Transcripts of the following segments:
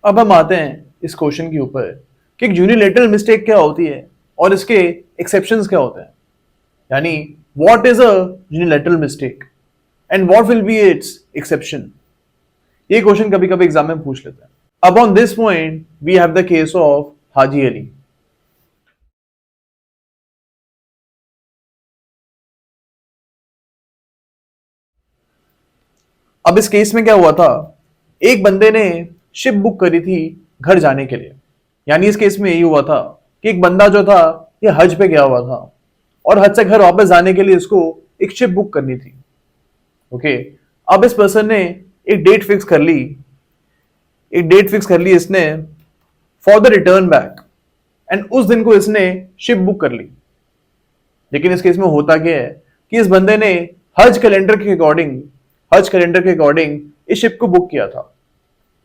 अब हम आते हैं इस क्वेश्चन के ऊपर कि एक यूनिलैटरल मिस्टेक क्या होती है और इसके एक्सेप्शंस क्या होते हैं, यानी what is a unilateral mistake and what will be its exception. ये क्वेश्चन कभी कभी एग्जाम में पूछ लेते हैं। अब on this point we have the case of Haji Ali. अब इस केस में क्या हुआ था, एक बंदे ने शिप बुक करी थी घर जाने के लिए। यानी इस केस में यही हुआ था कि एक बंदा जो था ये हज पे गया हुआ था और हज से घर वापस जाने के लिए इसको एक शिप बुक करनी थी। ओके, अब इस पर्सन ने एक डेट फिक्स कर ली, इसने for the return back, and उस दिन को इसने शिप बुक कर ली। लेकिन इस केस में होता क्या है कि इस बंदे ने हज कैलेंडर के अकॉर्डिंग इस शिप को बुक किया था।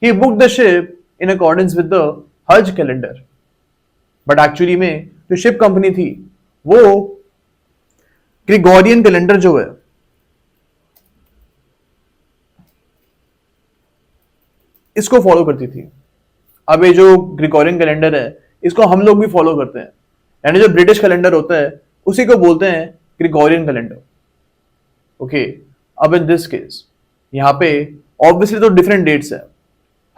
He book the ship in accordance with the Hajj calendar, but actually में जो शिप कंपनी थी वो ग्रिगोरियन कैलेंडर जो है इसको फॉलो करती थी। अब ये जो ग्रिगोरियन कैलेंडर है इसको हम लोग भी फॉलो करते हैं, यानी जो ब्रिटिश कैलेंडर होता है उसी को बोलते हैं ग्रिगोरियन कैलेंडर। ओके, अब इन दिस केस यहां पे ऑब्वियसली तो डिफरेंट डेट्स है।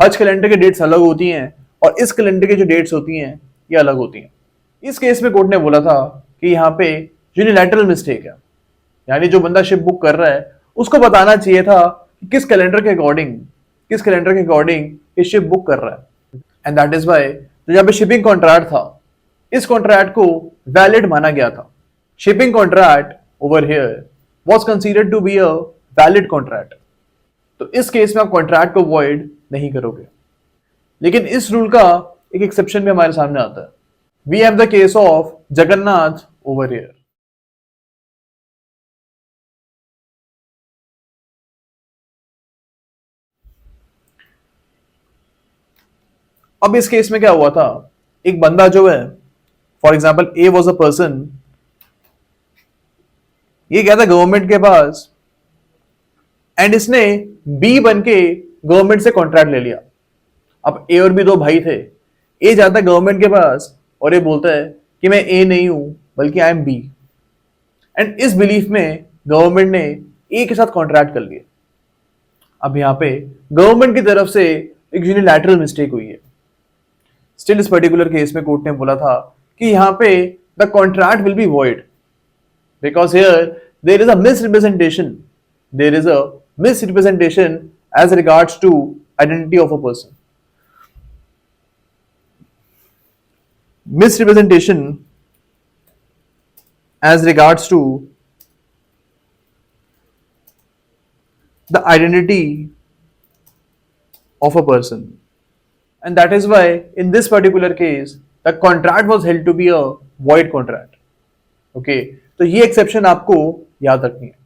हज कैलेंडर की डेट्स अलग होती हैं और इस कैलेंडर की जो डेट्स होती हैं ये अलग होती हैं। इस केस में कोर्ट ने बोला था कि यहाँ पे यूनिलैटरल मिस्टेक है, यानी जो बंदा शिप बुक कर रहा है उसको बताना चाहिए था कि किस कैलेंडर के अकॉर्डिंग ये शिप बुक कर रहा है। एंड दैट इज वाई जो यहाँ पे शिपिंग कॉन्ट्रैक्ट था इस कॉन्ट्रैक्ट को वैलिड माना गया था। Shipping contract over here was considered to be a valid contract. तो इस केस में आप कॉन्ट्रैक्ट को वॉइड नहीं करोगे। लेकिन इस रूल का एक एक्सेप्शन भी हमारे सामने आता है। We have the case of Jagannath over here. अब इस केस में क्या हुआ था, एक बंदा जो है for example A was a person, ये गया था गवर्नमेंट के पास एंड इसने बी बन के गवर्नमेंट से कॉन्ट्रैक्ट ले लिया। अब ए और बी दो भाई थे। ए जाता है गवर्नमेंट के पास और ये बोलता है कि मैं ए नहीं हूं बल्कि आई एम बी, एंड इस बिलीफ में गवर्नमेंट ने ए के साथ कॉन्ट्रैक्ट कर लिया। अब यहां पे गवर्नमेंट की तरफ से एक यूनिलैटरल मिस्टेक हुई है। स्टिल इस पर्टिकुलर केस में कोर्ट ने बोला था कि यहां पे the contract will be void because here there is a misrepresentation as regards to identity of a person. Misrepresentation as regards to the identity of a person, and that is why in this particular case the contract was held to be a void contract. Okay, तो ये exception आपको याद रखनी है।